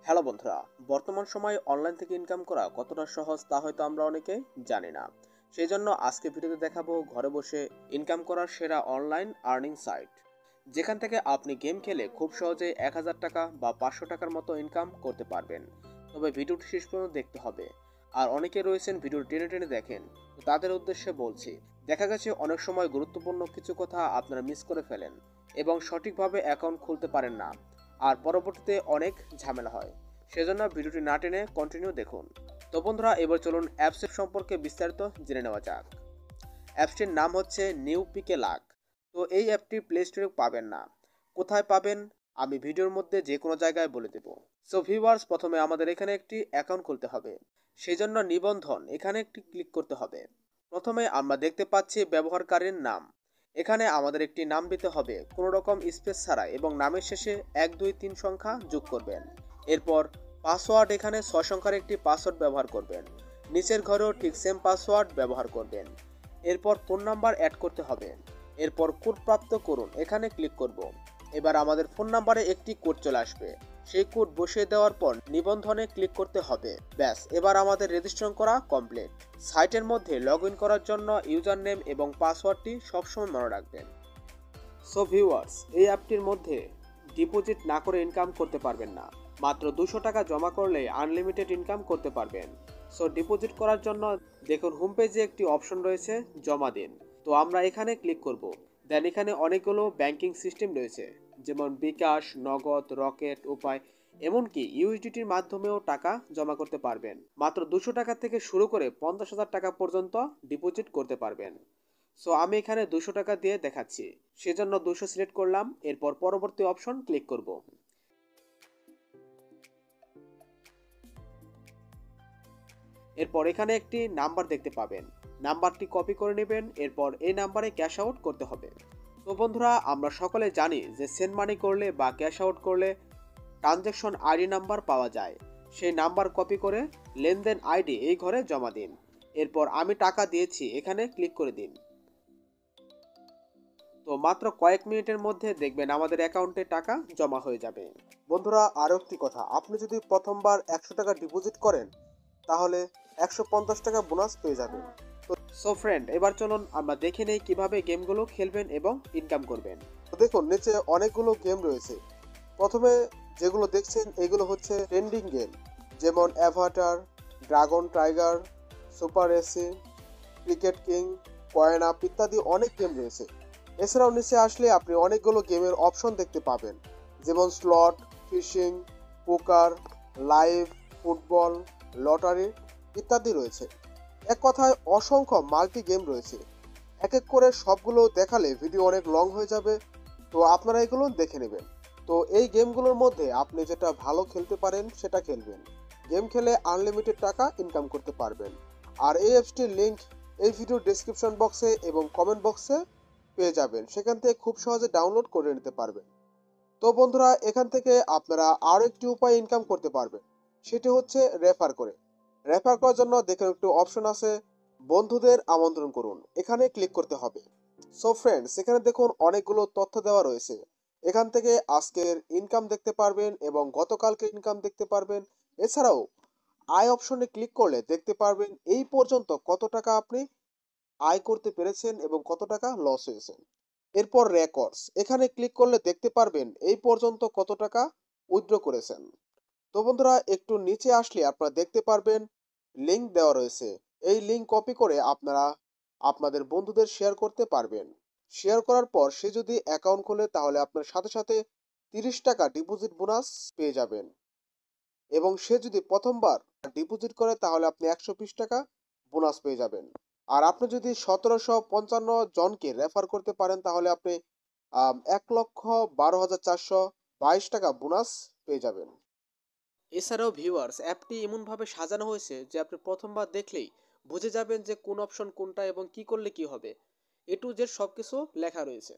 Hello বন্ধুরা, বর্তমান সময়ে অনলাইন থেকে ইনকাম করা কতটা সহজ তা হয়তো আমরা অনেকে জানি না। সেই জন্য আজকে ভিডিওতে দেখাবো ঘরে বসে ইনকাম করার সেরা অনলাইন আর্নিং সাইট, যেখান থেকে আপনি গেম খেলে খুব সহজেই 1000 টাকা বা 500 টাকার মতো ইনকাম করতে পারবেন। তবে ভিডিওটি শেষ পর্যন্ত দেখতে হবে। আর অনেকে রয়েছেন ভিডিও টেনে টেনে দেখেন, তো তাদের উদ্দেশ্যে বলছি, দেখা গেছে অনেক সময় গুরুত্বপূর্ণ কিছু কথা আপনারা মিস করে ফেলেন এবং সঠিকভাবে অ্যাকাউন্ট খুলতে পারেন না, আর পরবর্তীতে অনেক ঝামেলা হয়। সেজন্য ভিডিওটি না টেনে কন্টিনিউ দেখুন। তো বন্ধুরা, এবার চলুন অ্যাপসের সম্পর্কে বিস্তারিত জেনে নেওয়া যাক। অ্যাপসটির নাম হচ্ছে নিউ পিকে লাক। তো এই অ্যাপটি প্লে স্টোরে পাবেন না। কোথায় পাবেন আমি ভিডিওর মধ্যে যে কোনো জায়গায় বলে দেব। সো ভিউয়ার্স, প্রথমে আমাদের এখানে একটি অ্যাকাউন্ট খুলতে হবে। সেই জন্য নিবন্ধন এখানে একটি ক্লিক করতে হবে। প্রথমে আমরা দেখতে পাচ্ছি ব্যবহারকারীর নাম। এখানে আমাদের একটি নাম দিতে হবে কোনো রকম স্পেস ছাড়া এবং নামের শেষে 1 2 3 সংখ্যা যোগ করবেন। এরপর পাসওয়ার্ড, এখানে 6 সংখ্যার একটি পাসওয়ার্ড ব্যবহার করবেন। নিচের ঘরেও ঠিক সেম পাসওয়ার্ড ব্যবহার করবেন। এরপর ফোন নাম্বার অ্যাড করতে হবে। এরপর কোড প্রাপ্ত করুন, এখানে ক্লিক করব। এবার আমাদের ফোন নাম্বারে একটি কোড চলে আসবে। সেই কোড বসিয়ে দেওয়ার পর নিবন্ধনে ক্লিক করতে হবে। ব্যাস, এবার আমাদের রেজিস্ট্রেশন করা কমপ্লিট। সাইটের মধ্যে লগ ইন করার জন্য ইউজার নেম এবং পাসওয়ার্ডটি সবসময় মনে রাখবেন। সো ভিউয়ার্স, এই অ্যাপটির মধ্যে ডিপোজিট না করে ইনকাম করতে পারবেন না। মাত্র 200 টাকা জমা করলে আনলিমিটেড ইনকাম করতে পারবেন। সো ডিপোজিট করার জন্য দেখুন হোম পেজে একটি অপশন রয়েছে জমা দিন। তো আমরা এখানে ক্লিক করব। দেন এখানে অনেকগুলো ব্যাংকিং সিস্টেম রয়েছে, যেমন বিকাশ, নগদ, রকেট, উপায়, এমনকি ইউএসডিটির মাধ্যমেও টাকা জমা করতে পারবেন। মাত্র 200 টাকা থেকে শুরু করে 50,000 টাকা পর্যন্ত ডিপোজিট করতে পারবেন। সো আমি এখানে 200 টাকা দিয়ে দেখাচ্ছি, সেজন্য 200 সিলেক্ট করলাম। এরপর পরবর্তী অপশন ক্লিক করব। এরপর এখানে একটি নাম্বার দেখতে পাবেন, নাম্বারটি কপি করে নেবেন। এরপর এই নাম্বারে ক্যাশ আউট করতে হবে। তো বন্ধুরা, আমরা সকলে জানি যে সেন্ড মানি করলে বা ক্যাশ আউট করলে ট্রানজ্যাকশন আইডি নাম্বার পাওয়া যায়। সেই নাম্বার কপি করে লেনদেন আইডি এই ঘরে জমা দিন। এরপর আমি টাকা দিয়েছি এখানে ক্লিক করে দিন। তো মাত্র কয়েক মিনিটের মধ্যে দেখবেন আমাদের অ্যাকাউন্টে টাকা জমা হয়ে যাবে। বন্ধুরা, আরও একটি কথা, আপনি যদি প্রথমবার 100 টাকা ডিপোজিট করেন তাহলে 150 টাকা বোনাস পেয়ে যাবেন। সো ফ্রেন্ড, এবার চলুন আমরা দেখে নেই কিভাবে গেমগুলো খেলবেন এবং ইনকাম করবেন। তো দেখুন, নিচে অনেকগুলো গেম রয়েছে। প্রথমে যেগুলো দেখছেন এগুলো হচ্ছে ট্রেন্ডিং গেম, যেমন Avatar, dragon tiger, super racing, cricket king, coin up ইত্যাদি অনেক গেম রয়েছে। এছাড়াও নিচে আসলে আপনি অনেকগুলো গেমের অপশন দেখতে পাবেন, যেমন স্লট, ফিশিং, পোকার, লাইভ, ফুটবল, লটারি ইত্যাদি রয়েছে। এক কথায় অসংখ্য মাল্টি গেম রয়েছে। এক এক করে সবগুলো দেখালে ভিডিও অনেক লং হয়ে যাবে, তো আপনারা এগুলো দেখে নেবেন। তো এই গেমগুলোর মধ্যে আপনি যেটা ভালো খেলতে পারেন সেটা খেলবেন। গেম খেলে আনলিমিটেড টাকা ইনকাম করতে পারবেন। আর এই অ্যাপসটির লিঙ্ক এই ভিডিও ডেসক্রিপশন বক্সে এবং কমেন্ট বক্সে পেয়ে যাবেন, সেখান থেকে খুব সহজে ডাউনলোড করে নিতে পারবেন। তো বন্ধুরা, এখান থেকে আপনারা আরও একটি উপায় ইনকাম করতে পারবেন, সেটি হচ্ছে রেফার করে। রেফার করার জন্য দেখুন একটু অপশন আছে, বন্ধুদের আমন্ত্রণ করুন, এখানে ক্লিক করতে হবে। সো ফ্রেন্ডস, এখানে দেখুন অনেকগুলো তথ্য দেওয়া রয়েছে। এখান থেকে আজকের ইনকাম দেখতে পারবেন এবং গতকালকে ইনকাম দেখতে পারবেন। এছাড়াও আয় অপশনে ক্লিক করলে দেখতে পারবেন এই পর্যন্ত কত টাকা আপনি আয় করতে পেরেছেন এবং কত টাকা লস হয়েছে। এরপর রেকর্ডস, এখানে ক্লিক করলে দেখতে পারবেন এই পর্যন্ত কত টাকা উইথড্র করেছেন। তো বন্ধুরা, একটু নিচে আসলে আপনারা দেখতে পারবেন লিংক দেওয়া রয়েছে। এই লিংক কপি করে আপনারা আপনাদের বন্ধুদের শেয়ার করতে পারবেন। শেয়ার করার পর সে যদি অ্যাকাউন্ট খোলে তাহলে আপনার সাথে সাথে 30 টাকা ডিপোজিট বোনাস পেয়ে যাবেন। এবং সে যদি প্রথমবার ডিপোজিট করে তাহলে আপনি 120 টাকা বোনাস পেয়ে যাবেন। আর আপনি যদি 1755 জনকে রেফার করতে পারেন তাহলে আপনি 1,12,422 টাকা বোনাস পেয়ে যাবেন। এছাড়াও ভিউয়ার্স, অ্যাপটি এমনভাবে সাজানো হয়েছে যে আপনি প্রথমবার দেখলেই বুঝে যাবেন যে কোন অপশন কোনটা এবং কি করলে কি হবে। এ টু জেড সবকিছু লেখা রয়েছে।